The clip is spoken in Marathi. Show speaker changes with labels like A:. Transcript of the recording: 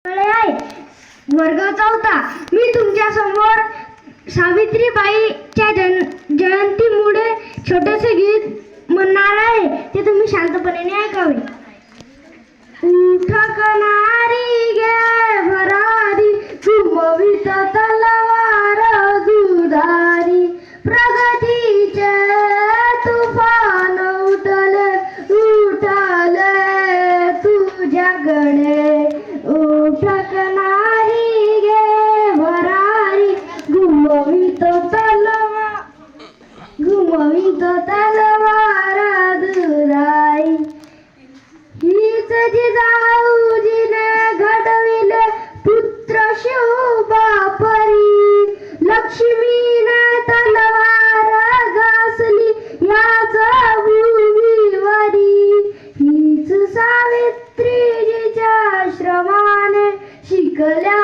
A: आहे वर्ग चौथा. मी तुमच्या समोर सावित्रीबाईच्या जयंतीमुळे छोटेसे गीत म्हणणार आहे, ते तुम्ही शांतपणे ऐकावे. उठकणारी गे भरारी घुमवित तलवार दुधारी, प्रगतीचे तुफान उठले तुझ्याकडे. उठकणारी गे भरारी घुमवित तलवार दुधारी, हीच जिजाऊजीने घडविले पुत्र शिवबापरी. लक्ष्मीने तलवार घासली याच भूमीवरी, हीच सावित्रीजीच्या श्रमाने शिकल्या